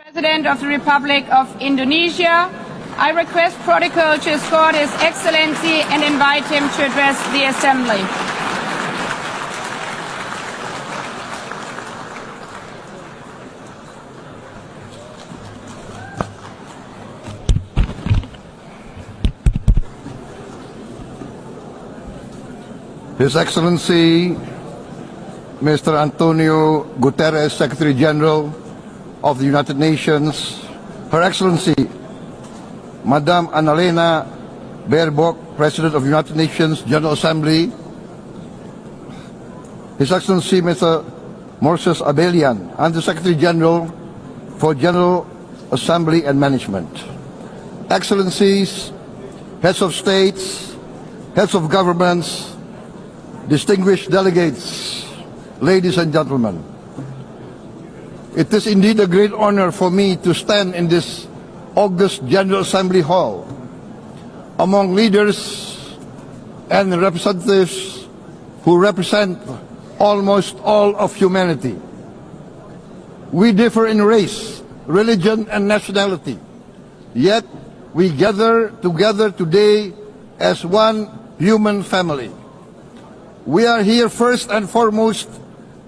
President of the Republic of Indonesia, I request Protocol to escort His Excellency and invite him to address the Assembly. His Excellency, Mr. Antonio Guterres, Secretary General of the United Nations, Her Excellency, Madam Annalena Baerbock, President of the United Nations General Assembly, His Excellency, Mr. Moses Abelian, Under-Secretary General for General Assembly and Management, Excellencies, Heads of States, Heads of Governments, distinguished delegates, ladies and gentlemen, it is indeed a great honor for me to stand in this august General Assembly Hall among leaders and representatives who represent almost all of humanity. We differ in race, religion, and nationality, yet we gather together today as one human family. We are here first and foremost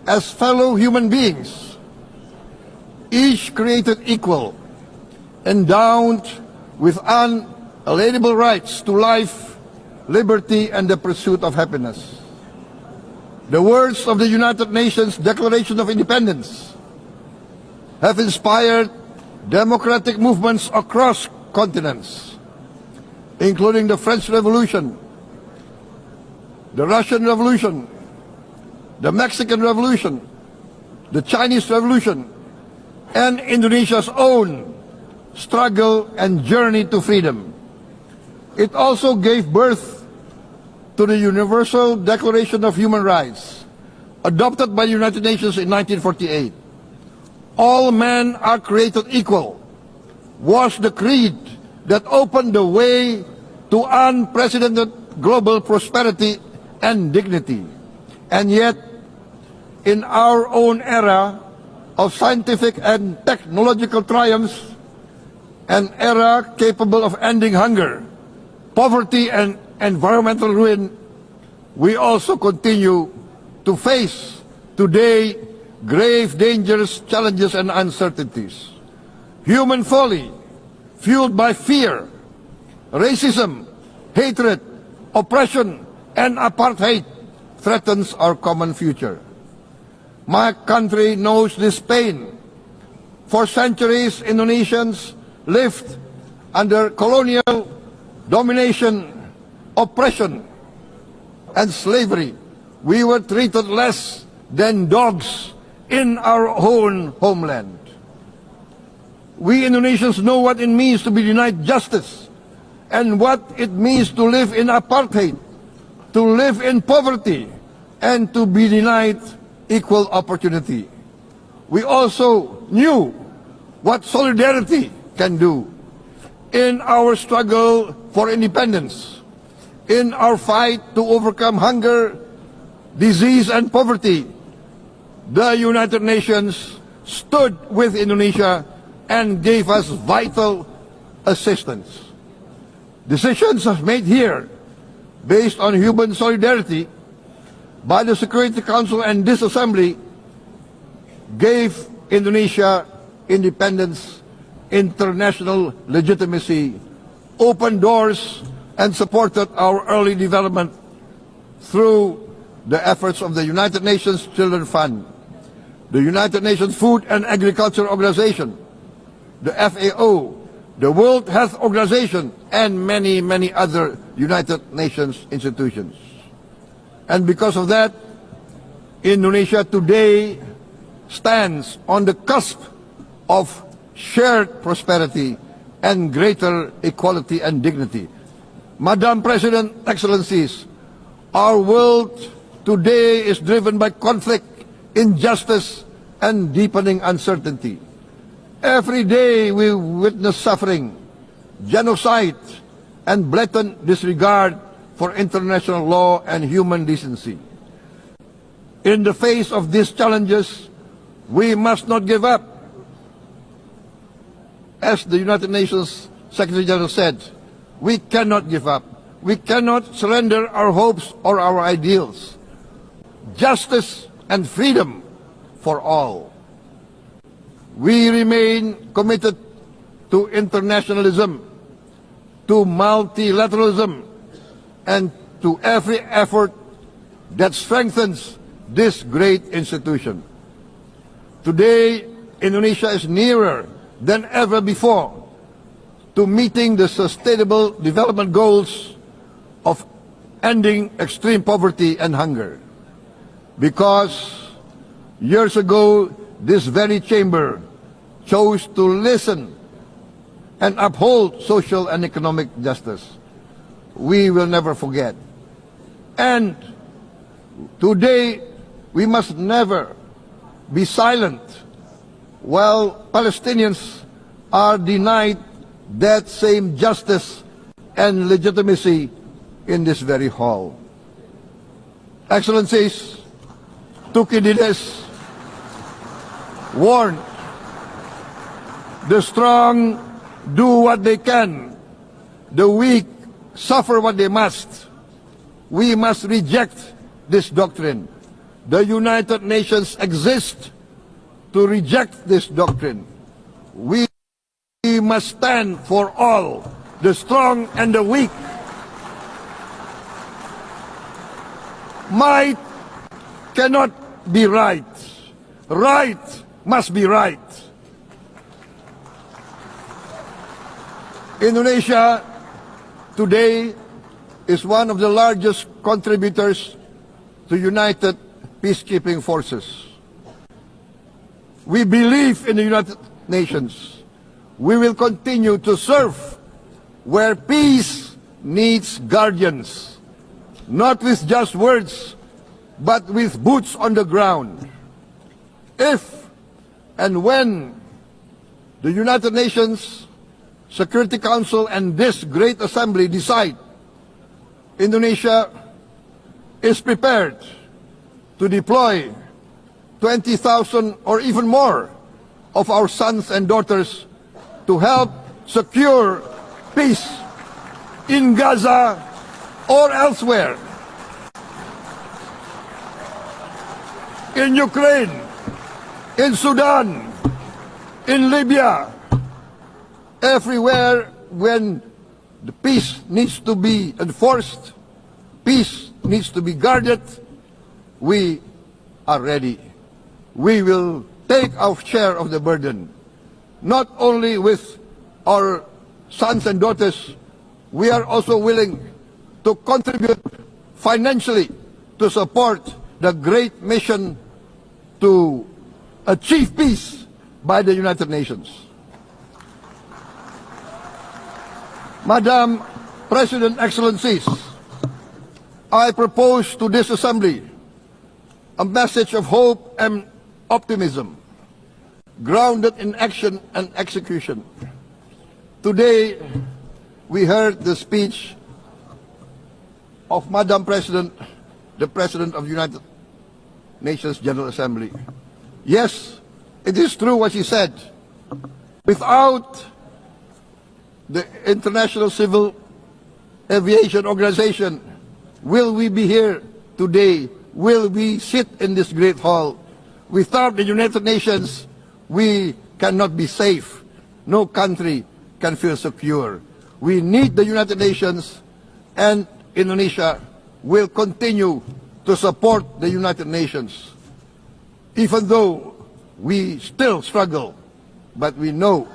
as fellow human beings, each created equal, endowed with unalienable rights to life, liberty, and the pursuit of happiness. The words of the United Nations Declaration of Independence have inspired democratic movements across continents, including the French Revolution, the Russian Revolution, the Mexican Revolution, the Chinese Revolution, and Indonesia's own struggle and journey to freedom. It also gave birth to the Universal Declaration of Human Rights, adopted by the United Nations in 1948. All men are created equal was the creed that opened the way to unprecedented global prosperity and dignity. And yet, in our own era of scientific and technological triumphs, an era capable of ending hunger, poverty, and environmental ruin, we also continue to face today grave dangers, challenges, and uncertainties. Human folly, fueled by fear, racism, hatred, oppression, and apartheid, threatens our common future. My country knows this pain. For centuries, Indonesians lived under colonial domination, oppression, and slavery. We were treated less than dogs in our own homeland. We Indonesians know what it means to be denied justice and what it means to live in apartheid, to live in poverty, and to be denied equal opportunity. We also knew what solidarity can do in our struggle for independence, in our fight to overcome hunger, disease, and poverty. The United Nations stood with Indonesia and gave us vital assistance. Decisions made here based on human solidarity by the Security Council and this Assembly gave Indonesia independence, international legitimacy, opened doors, and supported our early development through the efforts of the United Nations Children's Fund, the United Nations Food and Agriculture Organization, the FAO, the World Health Organization, and many, many other United Nations institutions. And because of that, Indonesia today stands on the cusp of shared prosperity and greater equality and dignity. Madam President, Excellencies, our world today is driven by conflict, injustice, and deepening uncertainty. Every day we witness suffering, genocide, and blatant disregard for international law and human decency. In the face of these challenges, we must not give up. as the United Nations Secretary General said, we cannot give up. We cannot surrender our hopes or our ideals. Justice and freedom for all. We remain committed to internationalism, to multilateralism, and to every effort that strengthens this great institution. Today, Indonesia is nearer than ever before to meeting the Sustainable Development Goals of ending extreme poverty and hunger. Because years ago, this very chamber chose to listen and uphold social and economic justice. We will never forget. And today, we must never be silent while Palestinians are denied that same justice and legitimacy in this very hall. Excellencies, Thucydides warned, the strong do what they can, the weak suffer what they must. We must reject this doctrine. The United Nations exist to reject this doctrine. We must stand for all, the strong and the weak. Might cannot be right. Right must be right. Indonesia today is one of the largest contributors to United Peacekeeping Forces. We believe in the United Nations. We will continue to serve where peace needs guardians, not with just words, but with boots on the ground. If and when the United Nations Security Council and this great assembly decide Indonesia is prepared to deploy 20,000 or even more of our sons and daughters to help secure peace in Gaza or elsewhere, in Ukraine, in Sudan, in Libya, everywhere when the peace needs to be enforced, peace needs to be guarded, we are ready. We will take our share of the burden, not only with our sons and daughters, we are also willing to contribute financially to support the great mission to achieve peace by the United Nations. Madam President, Excellencies, I propose to this Assembly a message of hope and optimism, grounded in action and execution. Today, we heard the speech of Madam President, the President of the United Nations General Assembly. Yes, it is true what she said. Without the International Civil Aviation Organization, will we be here today? Will we sit in this great hall? Without the United Nations, we cannot be safe. No country can feel secure. We need the United Nations, and Indonesia will continue to support the United Nations. Even though we still struggle, but we know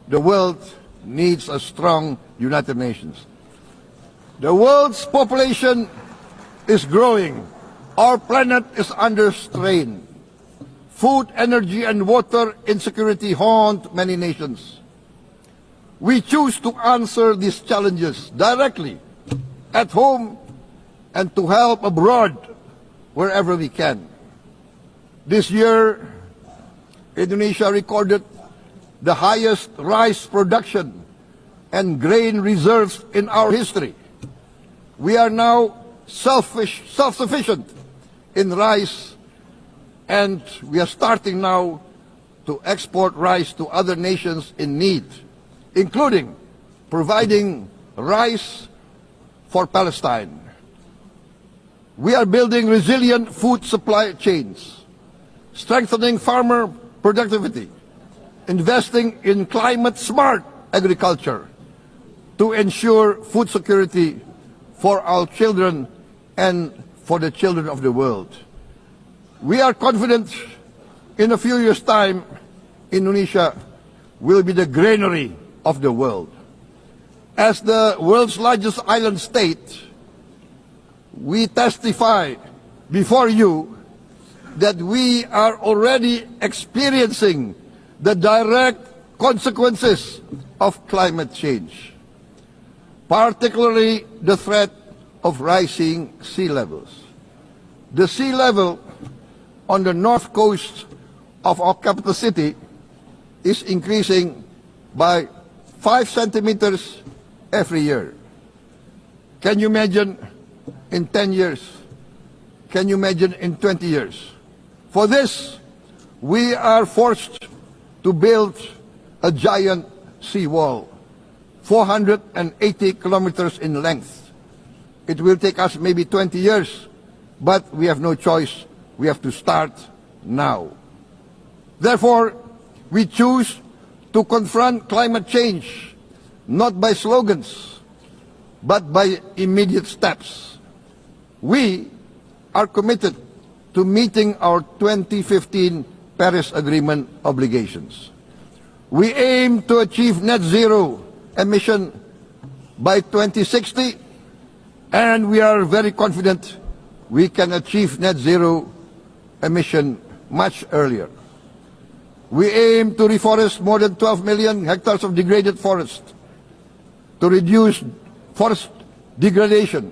the world needs a strong United Nations. The world's population is growing. Our planet is under strain. Food, energy, and water insecurity haunt many nations. We choose to answer these challenges directly at home and to help abroad wherever we can. This year, Indonesia recorded the highest rice production and grain reserves in our history. We are now self-sufficient in rice, and we are starting now to export rice to other nations in need. including providing rice for Palestine. We are building resilient food supply chains, strengthening farmer productivity, investing in climate-smart agriculture to ensure food security for our children and for the children of the world. We are confident in a few years' time, Indonesia will be the granary of the world. As the world's largest island state, we testify before you that we are already experiencing the direct consequences of climate change, particularly the threat of rising sea levels. The sea level on the north coast of our capital city is increasing by 5 centimeters every year. Can you imagine in 10 years? Can you imagine in 20 years? For this, we are forced to build a giant seawall, 480 kilometers in length. It will take us maybe 20 years, but we have no choice. We have to start now. Therefore, we choose to confront climate change not by slogans, but by immediate steps. We are committed to meeting our 2015 Paris Agreement obligations. We aim to achieve net zero emission by 2060, and we are very confident we can achieve net zero emission much earlier. We aim to reforest more than 12 million hectares of degraded forest, to reduce forest degradation,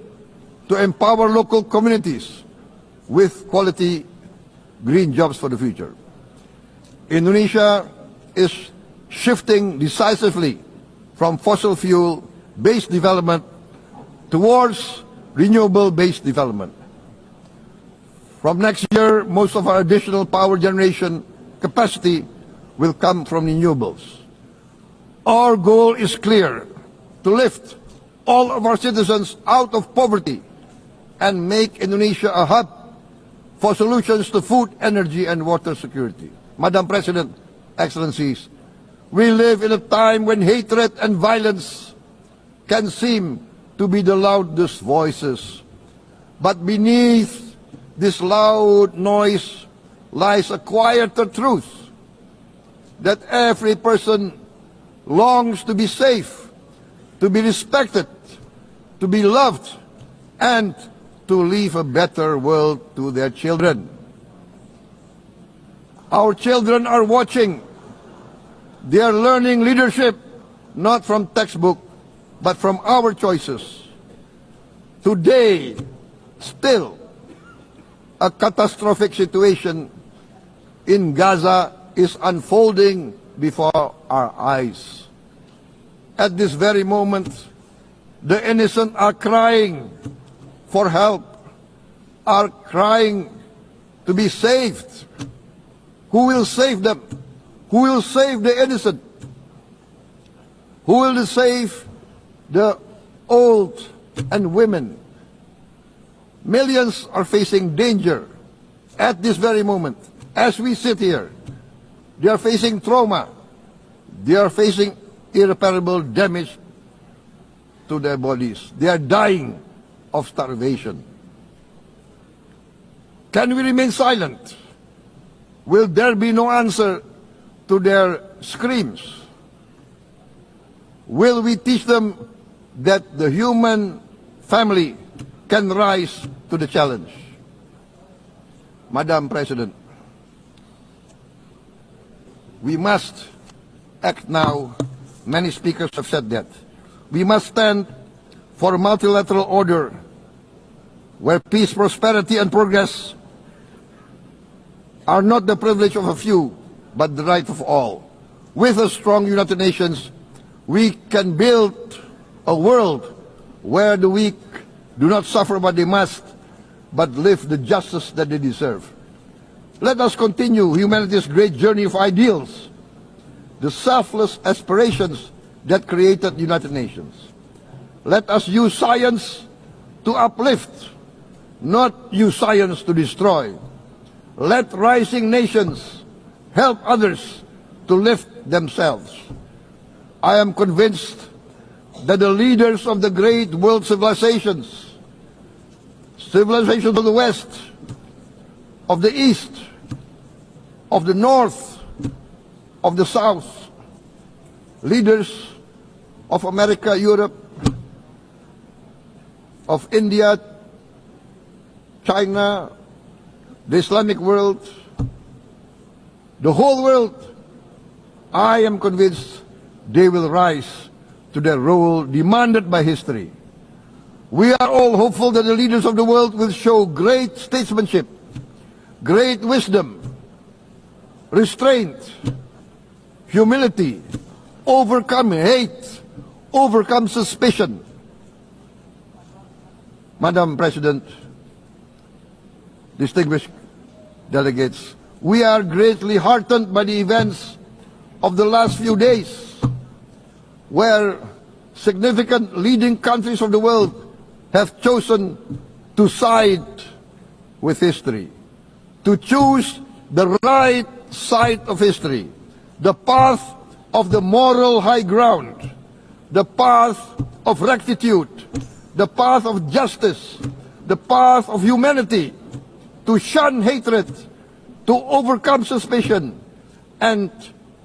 to empower local communities with quality green jobs for the future. Indonesia is shifting decisively from fossil fuel-based development towards renewable-based development. From next year, most of our additional power generation capacity will come from renewables. Our goal is clear: to lift all of our citizens out of poverty and make Indonesia a hub for solutions to food, energy, and water security. Madam President, Excellencies, we live in a time when hatred and violence can seem to be the loudest voices. But beneath this loud noise lies a quieter truth, that every person longs to be safe, to be respected, to be loved, and to leave a better world to their children. Our children are watching. They are learning leadership not from textbook, but from our choices. Today, still, a catastrophic situation in Gaza is unfolding before our eyes. At this very moment, the innocent are crying for help, are crying to be saved. Who will save them? Who will save the innocent? Who will save the old and women? Millions are facing danger at this very moment. As we sit here, they are facing trauma. They are facing irreparable damage to their bodies. They are dying of starvation. Can we remain silent? Will there be no answer to their screams? Will we teach them that the human family can rise to the challenge? Madam President, we must act now. Many speakers have said that. We must stand for a multilateral order where peace, prosperity, and progress are not the privilege of a few, but the right of all. With a strong United Nations, we can build a world where the weak do not suffer what they must, but live the justice that they deserve. Let us continue humanity's great journey of ideals, the selfless aspirations that created the United Nations. Let us use science to uplift, not use science to destroy. Let rising nations help others to lift themselves. I am convinced that the leaders of the great world civilizations of the West, of the East, of the North, of the South, leaders of America, Europe, of India, China, the Islamic world, the whole world, I am convinced they will rise to their role demanded by history. We are all hopeful that the leaders of the world will show great statesmanship, great wisdom, restraint, humility, overcome hate, overcome suspicion. Madam President, distinguished delegates, we are greatly heartened by the events of the last few days, where significant leading countries of the world have chosen to side with history, to choose the right side of history, the path of the moral high ground, the path of rectitude, the path of justice, the path of humanity, to shun hatred, to overcome suspicion, and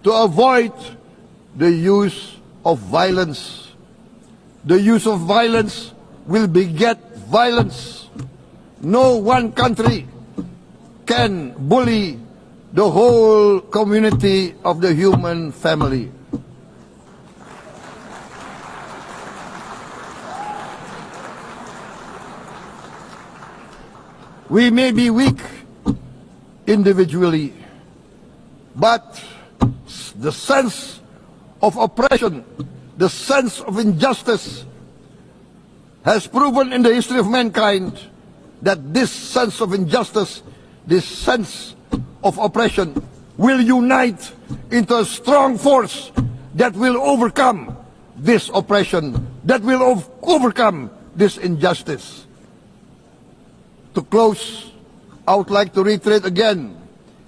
to avoid the use of violence. The use of violence will beget violence. No one country can bully the whole community of the human family. We may be weak individually, but the sense of oppression, the sense of injustice has proven in the history of mankind that this sense of injustice, this sense of oppression will unite into a strong force that will overcome this oppression, that will overcome this injustice. To close, I would like to reiterate again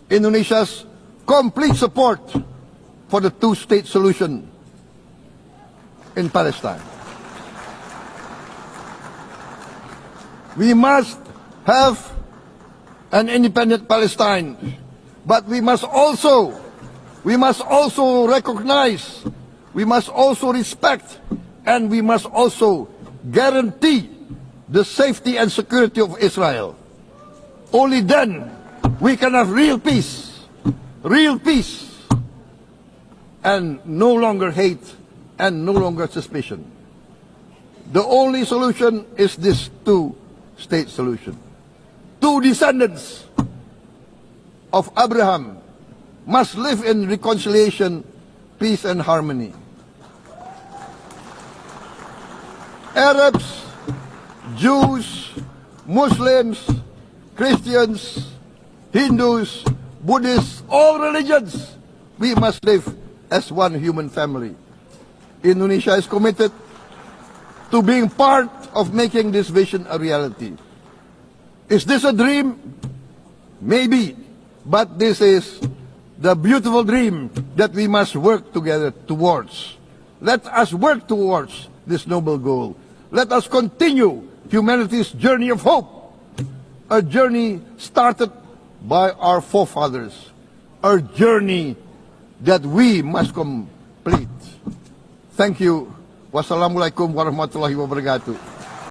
Indonesia's complete support for the two-state solution in Palestine. We must have an independent Palestine, but we must also recognize, we must also respect, and we must also guarantee the safety and security of Israel. Only then we can have real peace, and no longer hate and no longer suspicion. The only solution is this two-state solution. Two descendants of Abraham must live in reconciliation, peace, and harmony. Arabs, Jews, Muslims, Christians, Hindus, Buddhists, all religions, we must live as one human family. Indonesia is committed to being part of making this vision a reality. Is this a dream? Maybe, but this is the beautiful dream that we must work together towards. Let us work towards this noble goal. Let us continue humanity's journey of hope, a journey started by our forefathers, a journey that we must complete. Thank you. Wassalamualaikum warahmatullahi wabarakatuh.